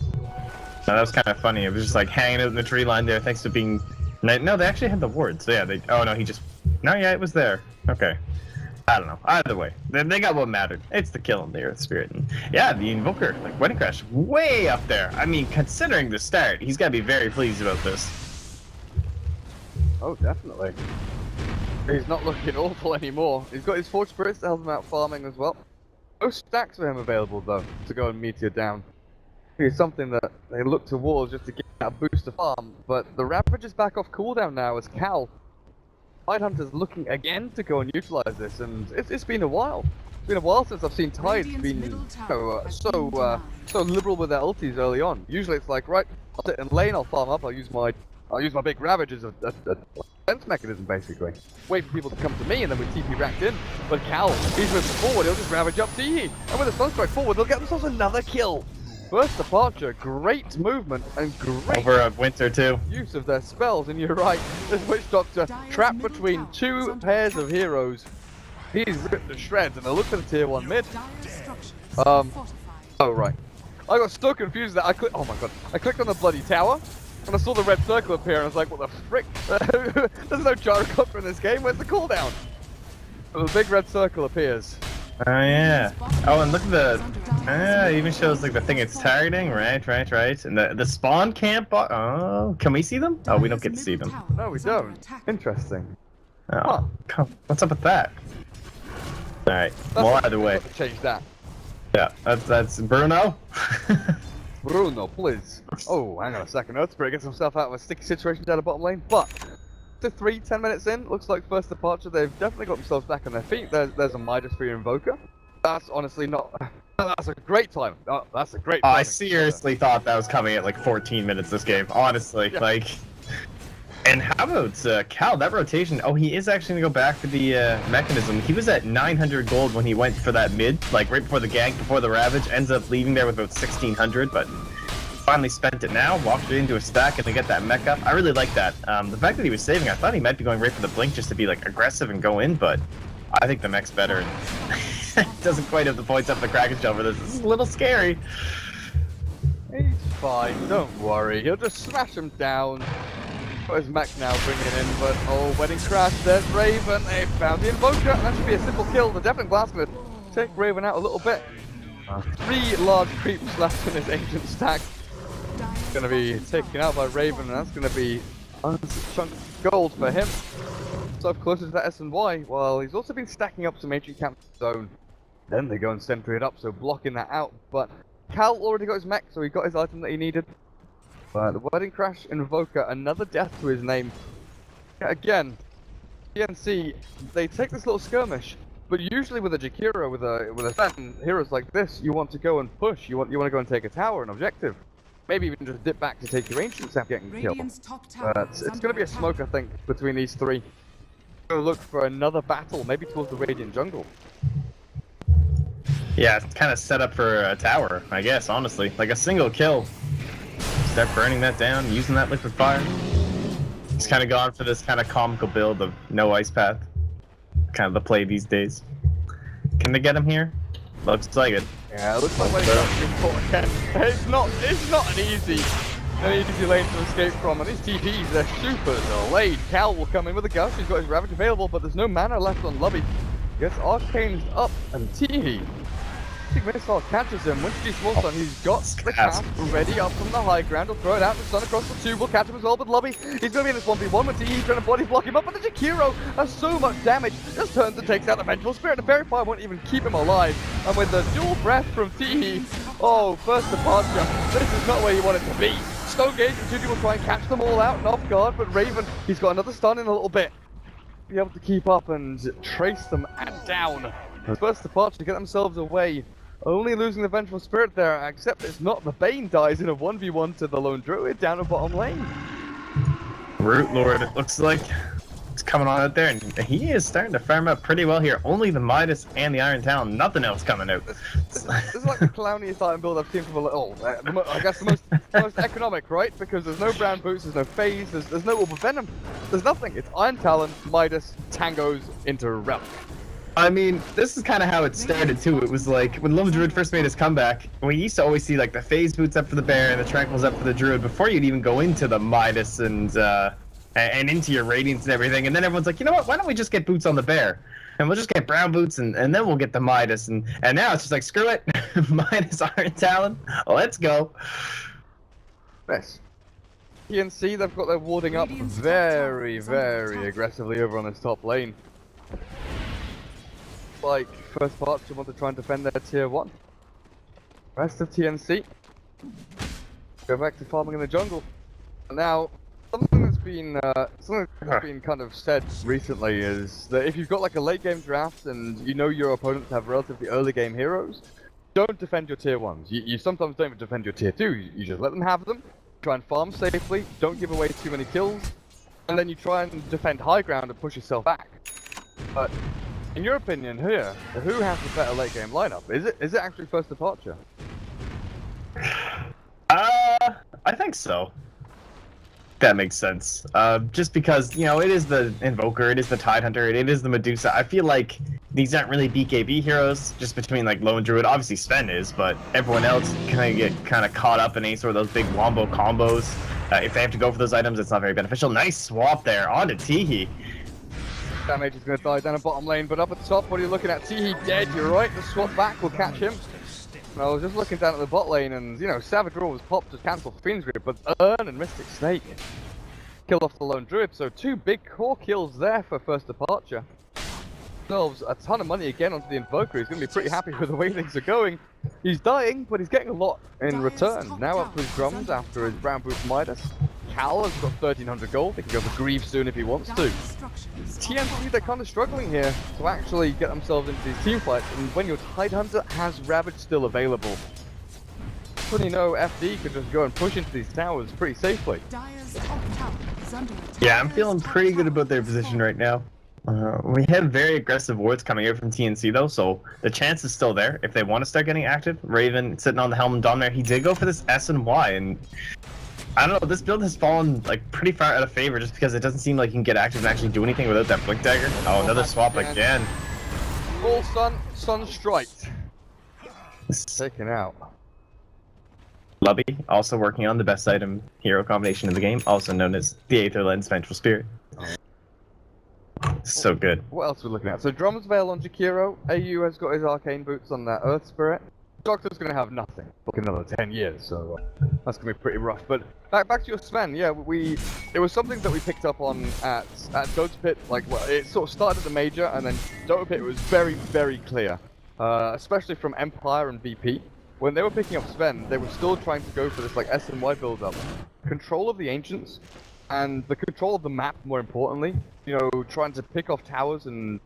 No, that was kind of funny. It was just like hanging out in the tree line there, thanks to being. No, they actually had the ward. So yeah, they. Oh no, he just. No, yeah, it was there. Okay. I don't know. Either way, they got what mattered. It's the kill in the Earth Spirit. And yeah, the Invoker, like Wedding Crash, way up there. I mean, considering the start, he's got to be very pleased about this. Oh, definitely. He's not looking awful anymore. He's got his Forge Spirits to help him out farming as well. No stacks for him available though, to go and meteor down. It's something that they look towards just to get that boost to farm, but the Ravage is back off cooldown now as Cal. Tidehunter's looking again to go and utilize this, and it's been a while. It's been a while since I've seen Tides being so liberal with their ultis early on. Usually it's like, right, I'll sit in lane, I'll farm up, I'll use my big Ravage as a defense mechanism basically. Wait for people to come to me and then we TP racked in. But Cal, he's moving forward, he'll just Ravage up Teehee. And with a Sunstrike forward, they'll get themselves another kill. First departure, great movement and great over a winter too. Use of their spells, and you're right, this Witch Doctor trapped between two pairs of heroes. He's ripped to shreds, and I look for the tier 1 mid. Oh right. I got so confused that I clicked on the bloody tower, and I saw the red circle appear, and I was like, what the frick? There's no gyrocopter in this game, where's the cooldown? So the big red circle appears. Oh yeah. Oh, and look at the. It even shows like the thing it's targeting. Right. And the spawn camp. Oh, can we see them? Oh, we don't get to see them. No, we don't. Interesting. Oh, what's up with that? All right. Well, either way. Change that. Yeah, that's Bruno. Bruno, please. Oh, hang on a second. Earthspirit gets himself out of a sticky situation down the bottom lane, but. To 10 minutes in, looks like first departure, they've definitely got themselves back on their feet. There's a Midas for your Invoker. That's honestly not... That's a great time. Oh, that's a great time. I seriously thought that was coming at like 14 minutes this game, honestly. Yeah. Like... And how about Cal, that rotation? Oh, he is actually going to go back to the mechanism. He was at 900 gold when he went for that mid, like right before the gank, before the Ravage. Ends up leaving there with about 1600, but... Finally spent it now, walked it into a stack and to get that mech up. I really like that. The fact that he was saving, I thought he might be going right for the blink just to be like aggressive and go in, but I think the mech's better. Doesn't quite have the points up the Crocus Shell for this. This is a little scary. He's fine, don't worry. He'll just smash him down. Got his mech now bringing it in, but oh, Wedding Crash, there's Raven. They found the Invoker, and that should be a simple kill. The Deafening Blast gonna take Raven out a little bit. 3 large creeps left in his ancient stack. Going to be taken out by Raven, and that's going to be a chunk of gold for him. So closer to that S&Y, while he's also been stacking up some ancient camp zone. Then they go and center it up, so blocking that out. But Cal already got his mech, so he got his item that he needed. But the Wedding Crash Invoker, another death to his name. Yeah, again, TNC, they take this little skirmish. But usually with a Jakiro, with a certain heroes like this, you want to go and push. You want to go and take a tower, an objective. Maybe even just dip back to take your ancients after getting killed. But it's going to be a smoke, I think, between these three. Going to look for another battle, maybe towards the Radiant jungle. Yeah, it's kind of set up for a tower, I guess, honestly. Like a single kill. Start burning that down, using that liquid fire. He's kind of gone for this kind of comical build of no ice path. Kind of the play these days. Can they get him here? Looks like it. Yeah, it looks like it's not an easy lane to escape from, and these TPs, they're super delayed. Cal will come in with a gust, he's got his Ravage available, but there's no mana left on Lubby. Gets Arcane's up, and Teehee. Missile catches him. Once he small stun, he's got the cast ready up from the high ground. He'll throw it out to stun across the tube. We'll catch him as well, but Lubby, he's going to be in this 1v1 with Teehee trying to body block him up, but the Jakiro has so much damage. Just turns and takes out the Vengeful Spirit. The Fairy Fire won't even keep him alive. And with the dual breath from Teehee, oh, first departure. This is not where you want it to be. Stone Gage and Judy will try and catch them all out and off guard, but Raven, he's got another stun in a little bit. Be able to keep up and trace them down. First departure to get themselves away. Only losing the Vengeful Spirit there, except it's not. The Bane dies in a 1v1 to the Lone Druid down at bottom lane. Root Lord, it looks like it's coming on out there, and he is starting to farm up pretty well here. Only the Midas and the Iron Talon, nothing else coming out. This is like the clowniest item build I've seen from a little. I guess the most economic, right? Because there's no brown boots, there's no phase, there's no Orb of Venom. There's nothing. It's Iron Talon, Midas, Tangos into Relic. I mean, this is kind of how it started too. It was like when Lone Druid first made his comeback, we used to always see like the phase boots up for the bear and the tranquils up for the druid before you'd even go into the Midas and into your radiance and everything. And then everyone's like, you know what? Why don't we just get boots on the bear? And we'll just get brown boots and then we'll get the Midas. And now it's just like, screw it, Midas, Iron Talon, let's go. Nice. TNC, they've got their warding up very, very aggressively over on this top lane. Like, first part, they want to try and defend their tier 1. Rest of TNC go back to farming in the jungle. Now, something that's been kind of said recently is that if you've got like a late game draft and you know your opponents have relatively early game heroes, don't defend your tier 1s. You sometimes don't even defend your tier 2s. You just let them have them, try and farm safely, don't give away too many kills, and then you try and defend high ground and push yourself back. But in your opinion here, who has the better late game lineup? Is it actually First Departure? I think so. That makes sense. Just because, you know, it is the Invoker, it is the Tidehunter, it is the Medusa. I feel like these aren't really BKB heroes, just between like Lone Druid. Obviously Sven is, but everyone else kind of caught up in any sort of those big wombo combos. If they have to go for those items, it's not very beneficial. Nice swap there onto Teehee. Damage is going to die down the bottom lane, but up at the top, what are you looking at? Teehee dead, you're right. The swap back will catch him. I was just looking down at the bot lane, and you know, Savage Roar was popped to cancel Fiend's Grip, but Urn and Mystic Snake killed off the Lone Druid, so 2 big core kills there for First Departure. Themselves a ton of money again onto the Invoker. He's going to be pretty happy with the way things are going. He's dying, but he's getting a lot in return. Now up to his drums after his Brown Boots Midas. Cal has got 1300 gold. He can go for Grieve soon if he wants to. TNC, they're kind of struggling here to actually get themselves into these team fights, and when your Tidehunter has Ravage still available, when you know FD can just go and push into these towers pretty safely. Yeah, I'm feeling pretty good about their position right now. We have very aggressive wards coming out from TNC though, so the chance is still there if they want to start getting active. Raven sitting on the helm and Dominator, he did go for this S and Y, and I don't know, this build has fallen like pretty far out of favor just because it doesn't seem like you can get active and actually do anything without that Blink Dagger. Oh, another swap again. Full Sun Strike. Taken out. Lubby, also working on the best item hero combination in the game, also known as the Aether Lens Vengeful Spirit. So good. What else are we looking at? So Drum's Veil on Jakiro. AU has got his Arcane Boots on that Earth Spirit. Doctor's going to have nothing for like another 10 years, so that's going to be pretty rough. But back to your Sven, yeah, it was something that we picked up on at Dota Pit. Like, well, it sort of started at the major, and then Dota Pit was very, very clear, especially from Empire and VP. When they were picking up Sven, they were still trying to go for this like S and Y build-up. Control of the Ancients, and the control of the map, more importantly. You know, trying to pick off towers and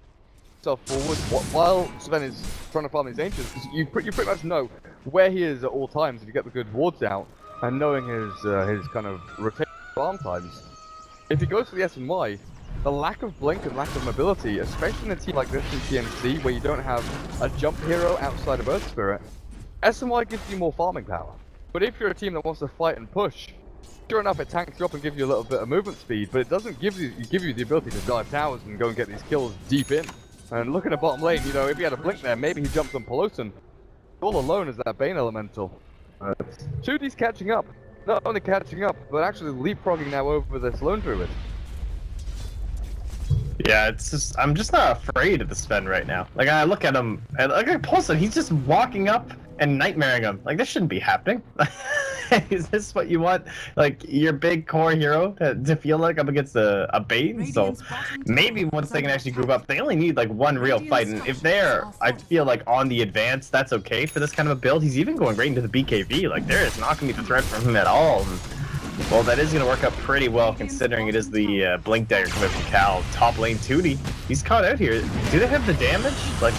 stuff forward while Sven is trying to farm these Ancients. You pretty much know where he is at all times if you get the good wards out, and knowing his kind of rotation farm times. If he goes for the S and Y, the lack of blink and lack of mobility, especially in a team like this in TNC, where you don't have a jump hero outside of Earth Spirit, S and Y gives you more farming power. But if you're a team that wants to fight and push, sure enough it tanks you up and gives you a little bit of movement speed, but it doesn't give you the ability to dive towers and go and get these kills deep in. And looking at bottom lane, you know, if he had a blink there, maybe he jumps on Peloton. All alone is that Bane Elemental. 2D's catching up. Not only catching up, but actually leapfrogging now over this Lone Druid. Yeah, it's just, I'm just not afraid of the Sven right now. Like, I look at him, and look at Pulsar, he's just walking up and nightmaring him. Like, this shouldn't be happening. Is this what you want, like, your big core hero to feel like up against a Bane? So maybe once they can actually group up, they only need like one real fight, and if they're, I feel like on the advance, that's okay for this kind of a build. He's even going right into the BKB. Like, there is not going to be the threat from him at all. Well, that is going to work out pretty well, considering it is the Blink Dagger coming from Cal. Top lane 2D. He's caught out here. Do they have the damage? Like,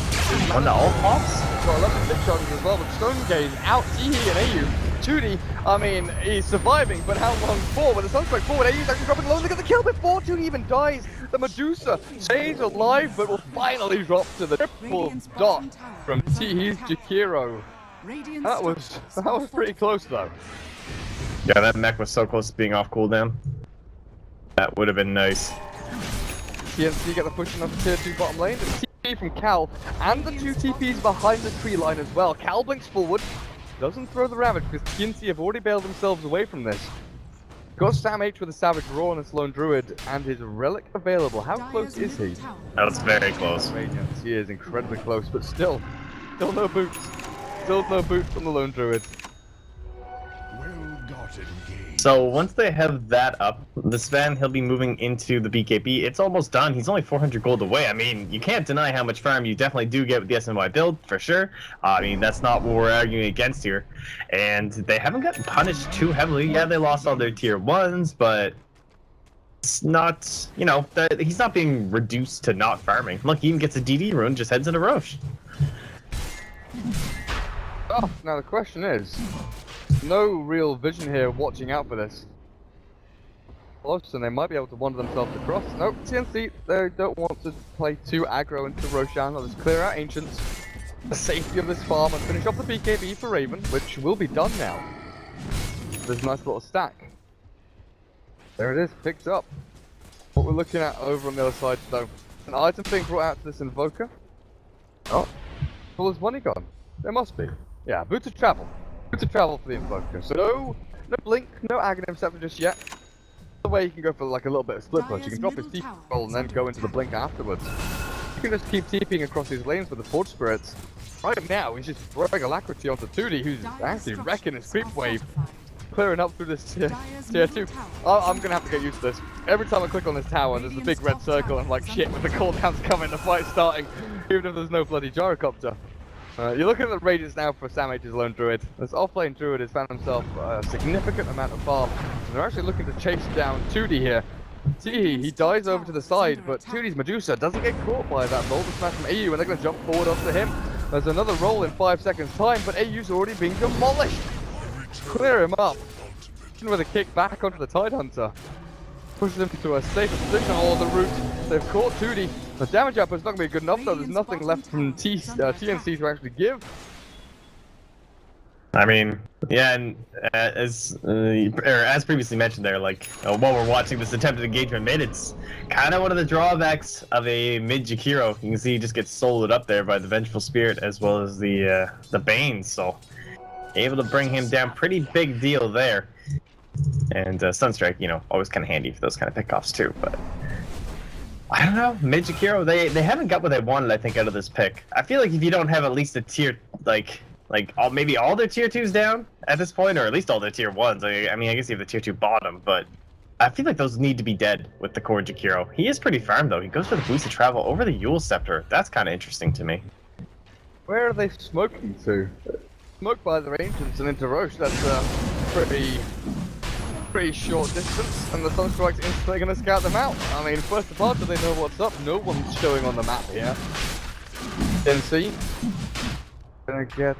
on the all pops? Got 11 big shots as well, but Stone Gaze out Teehee and AU. 2D, I mean, he's surviving, but how long for? With the Sunstrike forward, AU's actually dropping low. Look at the kill before 2D even dies. The Medusa stays alive, but will finally drop to the triple dot from Teehee's Jakiro. That was pretty close, though. Yeah, that mech was so close to being off cooldown. That would have been nice. TNC get the push on the tier 2 bottom lane. The TP from Cal, and the 2 TPs behind the tree line as well. Cal blinks forward, doesn't throw the Ravage because TNC have already bailed themselves away from this. Got Sam H with a Savage Roar on this Lone Druid, and his Relic available. How close is he? That was very close. Radiance, he is incredibly close, but still no boots. Still no boots from the Lone Druid. So once they have that up, the Sven, he'll be moving into the BKB. It's almost done. He's only 400 gold away. I mean, you can't deny how much farm you definitely do get with the SNY build, for sure. I mean, that's not what we're arguing against here. And they haven't gotten punished too heavily. Yeah, they lost all their tier 1s, but it's not, you know, he's not being reduced to not farming. Look, he even gets a DD rune, just heads into Roche. Oh, now the question is, no real vision here watching out for this. Close, and they might be able to wander themselves across. Nope, TNC, they don't want to play too aggro into Roshan. They'll just clear out Ancients, the safety of this farm, and finish off the BKB for Raven, which will be done now. There's a nice little stack. There it is, picked up. What we're looking at over on the other side, though, an item being brought out to this Invoker. Oh, all his money gone. There must be. Yeah, boot to travel. Boot to travel for the Invoker. So no blink, no Aghanim Scepter just yet. The way you can go for like a little bit of split push. You can drop his TP roll and then go into the blink afterwards. You can just keep TPing across these lanes with the Forge Spirits. Right now, he's just throwing Alacrity onto 2D, who's actually wrecking his creep wave. Clearing up through this tier 2. I'm gonna have to get used to this. Every time I click on this tower, there's a big red circle and like shit with the cooldowns coming, the fight's starting, even if there's no bloody gyrocopter. You're looking at the radius now for Sam H's lone druid. This offlane druid has found himself a significant amount of farm. And they're actually looking to chase down 2D here. He dies over to the side, but 2D's Medusa doesn't get caught by that boulder smash from AU, and they're going to jump forward up to him. There's another roll in 5 seconds time, but AU's already being demolished. Clear him up. With a kick back onto the Tidehunter. Pushes him to a safer position all the route. They've caught 2D. The damage output is not going to be good enough though. There's nothing left from TNC to actually give. I mean, yeah, and as previously mentioned there, like while we're watching this attempted engagement mid, it's kind of one of the drawbacks of a mid Jakiro. You can see he just gets soloed up there by the Vengeful Spirit as well as the Bane, so able to bring him down. Pretty big deal there. And Sunstrike, you know, always kind of handy for those kind of pickoffs too, but I don't know, mid Jakiro, they haven't got what they wanted, I think, out of this pick. I feel like if you don't have at least a tier, maybe all their tier 2s down at this point, or at least all their tier 1s. I mean, I guess you have the tier 2 bottom, but I feel like those need to be dead with the core Jakiro. He is pretty farm though. He goes for the boost of travel over the Yule Scepter. That's kind of interesting to me. Where are they smoking to? Smoked by the Ancients and into Roche. That's pretty short distance, and the Sunstrike's instantly going to scout them out. I mean, first departure, they know what's up. No one's showing on the map here. TNC gonna get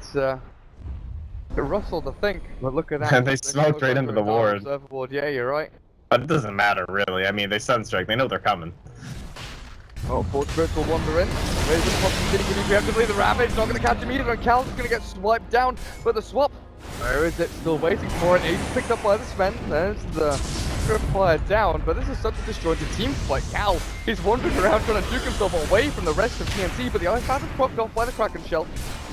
rustled, I think, but look at that. And they smoked right into the ward. Yeah, you're right. But it doesn't matter, really. I mean, they Sunstrike. They know they're coming. Oh, Forge Spirits will wander in. Raven pops the Kitty preemptively. The Ravage not going to catch him either, and Cal's going to get swiped down. But the swap, where is it? Still waiting for it. Ace picked up by the Sven. There's the Fire down, but this is such a disjointed team fight. Cal, he's wandering around trying to juke himself away from the rest of TNC, but the Ice Path is propped off by the Kraken Shell.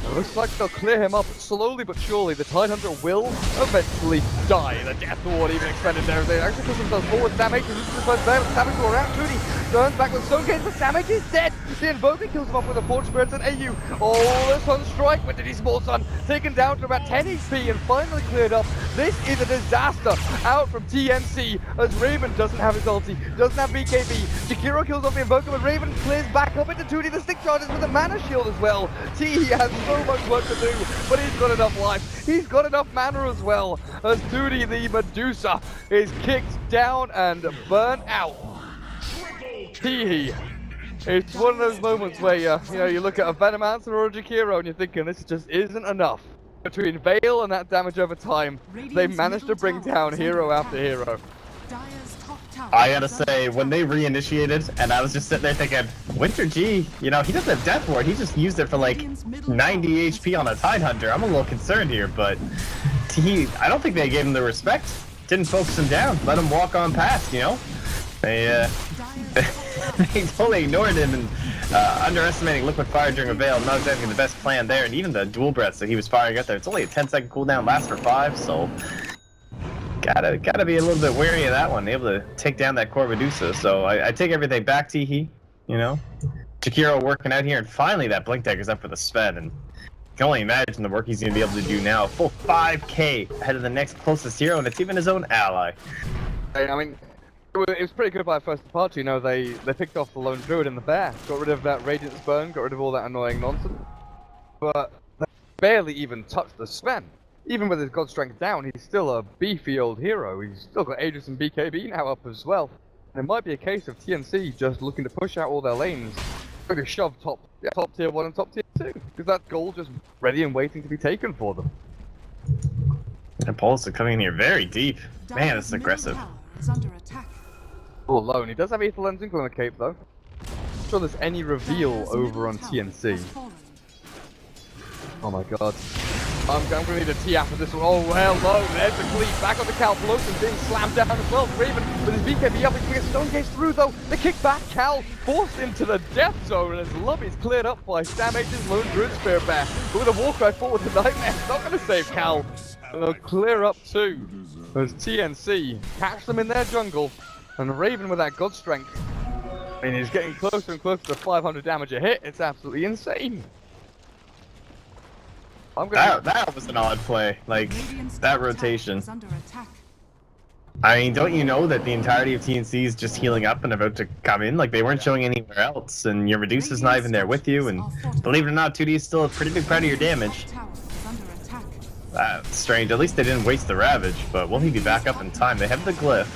It looks like they'll clear him up slowly but surely. The Tidehunter will eventually die. The Death Ward even expended there. They actually push themselves forward. Sam H loses the first battle. Savage will around. Tootie turns back with Stone Gaze, but Sam H is dead. The Invoker kills him off with a Forge Spirits and AU. Oh, the Sunstrike with Diddy Small Sun taken down to about 10 HP and finally cleared up. This is a disaster out from TNC as Raven doesn't have his ulti, doesn't have BKB. Jakiro kills off the Invoker, but Raven clears back up into 2D. The stick charges with a mana shield as well. T has so much work to do, but he's got enough life. He's got enough mana as well. As 2D, the Medusa, is kicked down and burnt out. T. It's one of those moments where you look at a Venomancer or a Jakiro and you're thinking this just isn't enough. Between Veil and that damage over time, they managed to bring down hero after hero. I gotta say, when they reinitiated, and I was just sitting there thinking, Winter G, you know, he doesn't have Death Ward, he just used it for like 90 HP on a Tidehunter. I'm a little concerned here, but I don't think they gave him the respect. Didn't focus him down, let him walk on past, you know? They totally ignored him and underestimating Liquid Fire during a Veil, not exactly the best plan there, and even the dual breaths that he was firing out there, it's only a 10-second cooldown, lasts for 5, so gotta be a little bit wary of that one, able to take down that core Medusa. So I take everything back, Teehee, you know. Jakiro working out here, and finally that Blink Dagger's up for the Sven, and can only imagine the work he's going to be able to do now. Full 5k ahead of the next closest hero, and it's even his own ally. I mean, it was pretty good by first departure, you know, they picked off the Lone Druid and the Bear, got rid of that Radiance Burn, got rid of all that annoying nonsense, but they barely even touched the Sven. Even with his God Strength down, he's still a beefy old hero. He's still got Aegis and BKB now up as well. And it might be a case of TNC just looking to push out all their lanes, maybe shove top tier 1 and top tier 2, because that goal just ready and waiting to be taken for them. And Pulse are coming in here very deep. Man, it's aggressive. Is under attack. All alone. He does have Aether Lens Inkle on the cape though. Not sure there's any reveal over on TNC. Oh my god. I'm gonna need a T after this one. Oh, hello, there's the cleat. Back on the Cal. Peloton being slammed down as well. Raven with his BKB up. He can get Stone Gaze through though. The kick back. Cal forced into the death zone, and his lobby's cleared up by Sam H's Lone Druid Spirit Bear. But with a Warcry forward to Nightmare, it's not gonna save Cal. They'll clear up too. As TNC catch them in their jungle, and Raven with that God Strength. I mean, he's getting closer and closer to 500 damage a hit. It's absolutely insane. That was an odd play, like, that rotation. I mean, don't you know that the entirety of TNC is just healing up and about to come in? Like, they weren't showing anywhere else, and your Medusa's not even there with you, and believe it or not, 2D is still a pretty big part of your damage. That's strange. At least they didn't waste the Ravage, but will he be back up in time? They have the Glyph.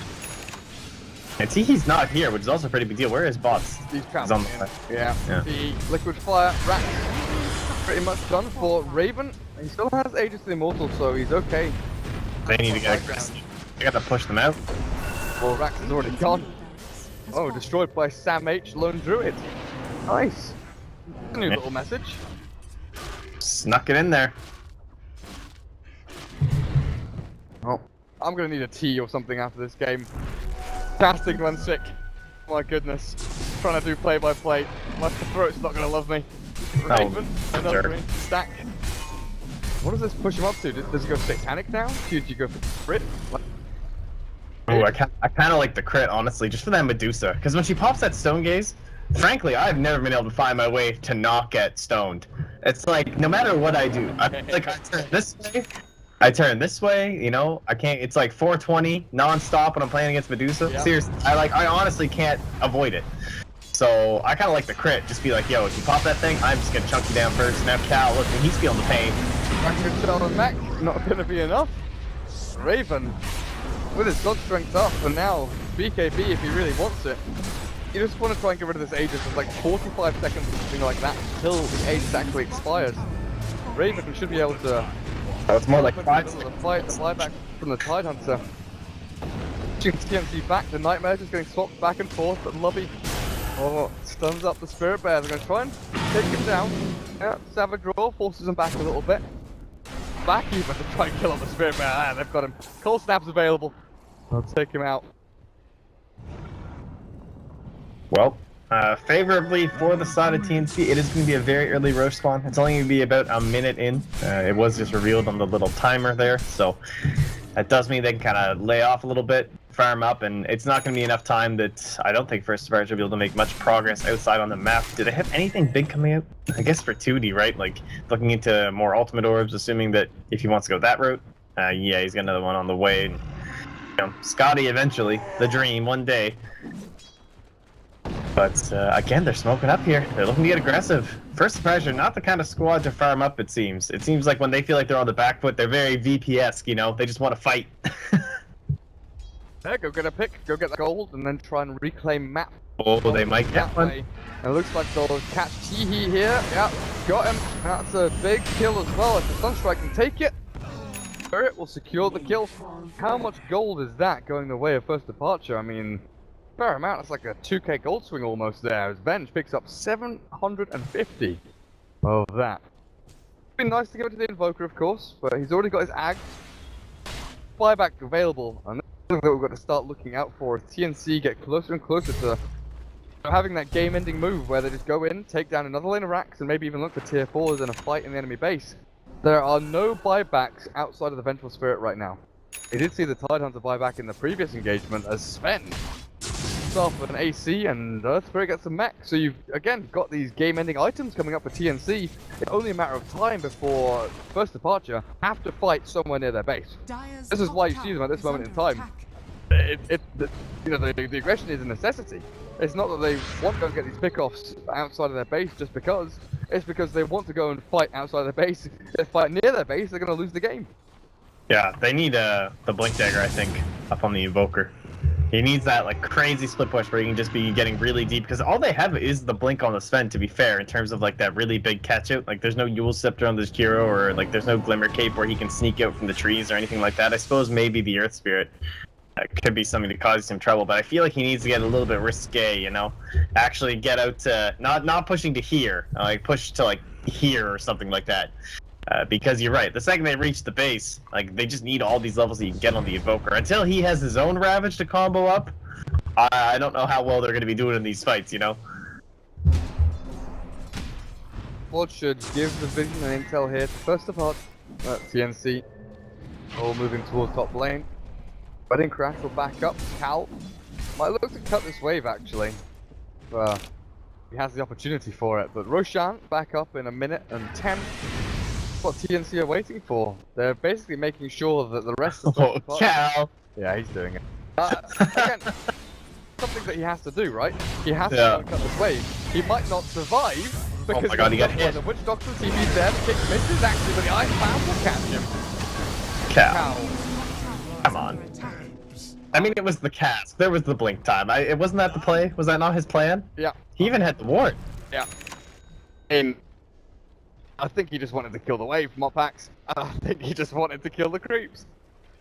And he's not here, which is also a pretty big deal. Where are his bots? He's on the way. Yeah. The Liquid Fire Rack pretty much done for Raven. He still has Aegis to the Immortal, so he's okay. They need to get aggressive. They got to push them out. Well, Rax is already gone. Oh, destroyed by Sam H, Lone Druid. Nice. A new little message. Snuck it in there. Oh, I'm gonna need a tea or something after this game. Fasting when sick. My goodness. Trying to do play-by-play. My throat's not gonna love me. Raven, another range stack. What does this push him up to? Does he go Satanic now? Did you go for crit? Oh, I kind of like the crit, honestly, just for that Medusa. Because when she pops that Stone Gaze, frankly, I've never been able to find my way to not get stoned. It's like, no matter what I do, I turn this way, you know, I can't, it's like 420 non-stop when I'm playing against Medusa. Yep. Seriously, I honestly can't avoid it. So I kind of like the crit, just be like, yo, if you pop that thing, I'm just gonna chunk you down first. Now Cal, look, he's feeling the pain. Good shot on Mac, not gonna be enough. Raven, with his God Strength up, and now BKB if he really wants it. You just want to try and get rid of this Aegis. It's like 45 seconds or something like that until the Aegis actually expires. Raven should be able to... It's more like 5 seconds. The flyback from the Tidehunter. TNC back, the Nightmare just getting swapped back and forth, but Lobby stuns up the Spirit Bear. They're going to try and take him down. Yeah, Savage Roar forces him back a little bit. Back even to try and kill off the Spirit Bear. Ah, they've got him. Cold Snap's available. I'll take him out. Well, favorably for the side of TNC, it is going to be a very early Roche spawn. It's only going to be about a minute in. It was just revealed on the little timer there, so that does mean they can kind of lay off a little bit, farm up, and it's not going to be enough time that I don't think First Sparge will be able to make much progress outside on the map. Did I have anything big coming out? I guess for 2D, right? Like, looking into more Ultimate Orbs, assuming that if he wants to go that route, yeah, he's got another one on the way. And, you know, Scotty eventually, the dream, one day. But again, they're smoking up here. They're looking to get aggressive. First Surprise are not the kind of squad to farm up, it seems. It seems like when they feel like they're on the back foot, they're very VP-esque, you know? They just want to fight. Yeah, go get a pick, go get the gold, and then try and reclaim map. Oh, they might get one. And it looks like they'll catch Teehee here. Yeah, got him. That's a big kill as well. If the Sunstrike can take it, Spirit will secure the kill. How much gold is that going the way of First Departure? I mean... fair amount, it's like a 2k gold swing almost there, as Benj picks up 750 of that. It'd be nice to give it to the Invoker, of course, but he's already got his Ag flyback available, and that's something that we've got to start looking out for as TNC get closer and closer to having that game-ending move where they just go in, take down another lane of racks, and maybe even look for tier 4s in a fight in the enemy base. There are no buybacks outside of the Vengeful Spirit right now. We did see the Tidehunter buyback in the previous engagement as Sven yourself an AC, and Earthspirit gets a mech. So you've, again, got these game-ending items coming up for TNC. It's only a matter of time before First Departure have to fight somewhere near their base. This is why you see them at this moment in time. The aggression is a necessity. It's not that they want to go and get these pickoffs outside of their base just because. It's because they want to go and fight outside of their base. If they fight near their base, they're going to lose the game. Yeah, they need the Blink Dagger, I think, up on the Evoker. He needs that like crazy split push where he can just be getting really deep, because all they have is the Blink on the Sven, to be fair, in terms of like that really big catch out. Like there's no Yule Scepter on this Kiro, or like there's no Glimmer Cape where he can sneak out from the trees or anything like that. I suppose maybe the Earth Spirit could be something to cause some trouble, but I feel like he needs to get a little bit risque, you know? Actually get out to, not pushing to here, like push to like here or something like that. Because you're right, the second they reach the base, like they just need all these levels that you can get on the Evoker. Until he has his own Ravage to combo up, I don't know how well they're going to be doing in these fights, you know? What should give the vision and intel here to First Apart. TNC all moving towards top lane. Wedding Crash will back up. Cal might look to cut this wave actually. He has the opportunity for it, but Roshan back up in a minute and 10. What TNC are waiting for. They're basically making sure that the rest of the Cal! Yeah, he's doing it. Again, something that he has to do, right? He has to go and cut this wave. He might not survive because oh my God, he got hit. The Witch Doctor TV's there, the kick misses actually, but the Icebound will catch him. Cal. Come on. I mean, it was the cast. There was the blink time. It wasn't that the play? Was that not his plan? Yeah. He even had the ward. Yeah. I think he just wanted to kill the wave, Mopax. I think he just wanted to kill the creeps.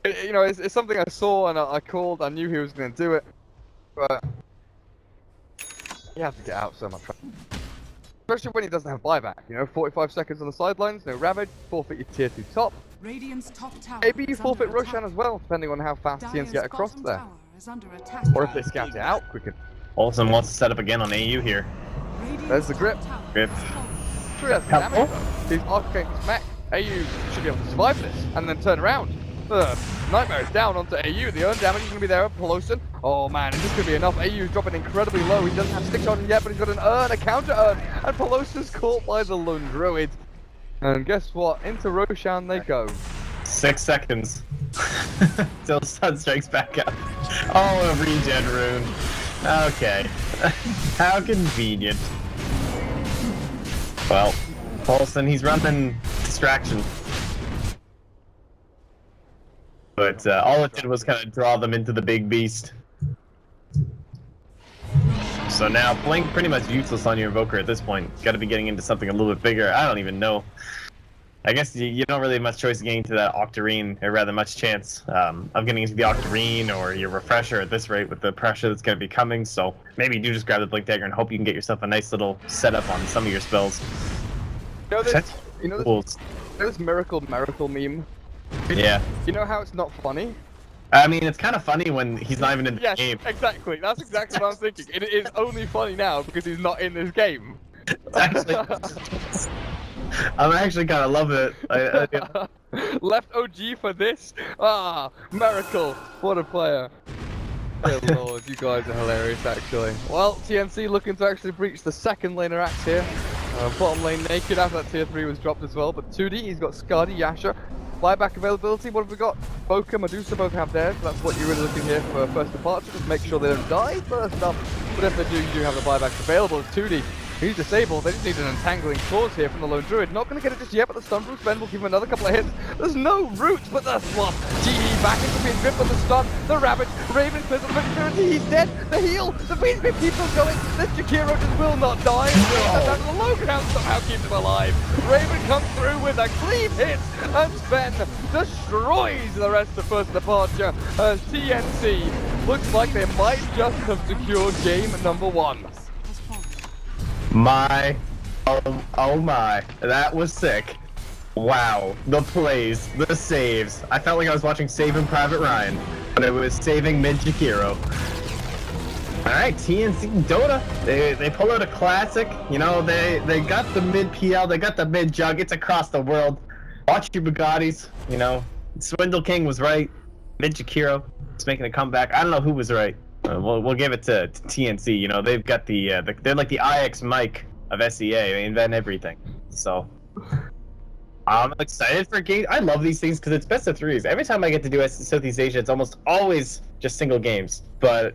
You know, it's something I saw and I called. I knew he was going to do it, but you have to get out so much. Especially when he doesn't have buyback. You know, 45 seconds on the sidelines, no Ravage, forfeit your tier 2 top. Radiant's top tower Maybe you forfeit Roshan as well, depending on how fast TNC get across there. Or if they scout it out quicker. Olsen wants to set up again on AU here. There's the grip. Grip. Sure, that's the damage though. These Arcane's mech. AU should be able to survive this and then turn around. Nightmare is down onto AU. The earn damage is going to be there up Pelosin. Oh man, is this going to be enough? AU is dropping incredibly low. He doesn't have sticks on him yet, but he's got an earn, a counter earn. And Pelosin's caught by the Lone Druid. And guess what? Into Roshan they go. 6 seconds. Till Sun strikes back up. Oh, a regen rune. Okay. How convenient. Well, Paulson, he's running distraction. But all it did was kind of draw them into the big beast. So now, Blink pretty much useless on your Invoker at this point. Got to be getting into something a little bit bigger. I don't even know. I guess you don't really have much choice of getting to that Octarine, or rather much chance of getting into the Octarine or your Refresher at this rate with the pressure that's going to be coming. So maybe you do just grab the Blink Dagger and hope you can get yourself a nice little setup on some of your spells. You know this miracle meme? Yeah. You know how it's not funny? I mean, it's kind of funny when he's not even in the game. Yes, exactly. That's exactly what I'm thinking. It is only funny now because he's not in this game. Actually, I'm actually kind of loving it. Left OG for this? Ah, miracle. What a player. Good lord, you guys are hilarious actually. Well, TNC looking to actually breach the second laner axe here. Bottom lane naked after that tier 3 was dropped as well, but 2D, he's got Skadi, Yasha. Buyback availability, what have we got? Boca, Medusa both have theirs, so that's what you're really looking here for First Departure. Just make sure they don't die first up. But if they do, you do have the buybacks available. It's 2D. He's disabled. They just need an entangling clause here from the Lone Druid. Not going to get it just yet, but the stun from Sven will give him another couple of hits. There's no root, but the swap. GE back into being gripped on the stun. The Ravage. Raven clears the opportunity. He's dead. The heal. The beat keeps on going. This Jakiro just will not die. And the low ground somehow keeps him alive. Raven comes through with a clean hit. And Sven destroys the rest of First Departure. TNC looks like they might just have secured game number 1. Oh my, that was sick. Wow, the plays, the saves. I felt like I was watching Saving Private Ryan, but it was saving mid Jakiro. Alright, TNC Dota, they pull out a classic. You know, they got the mid PL, they got the mid jug, it's across the world. Watch your Bugattis, you know. Swindle King was right. Mid Jakiro is making a comeback. I don't know who was right. We'll give it to TNC. You know, they've got they're like the IX mic of SEA. They invent everything. So I'm excited for games. I love these things because it's best of threes. Every time I get to do Southeast Asia, it's almost always just single games. But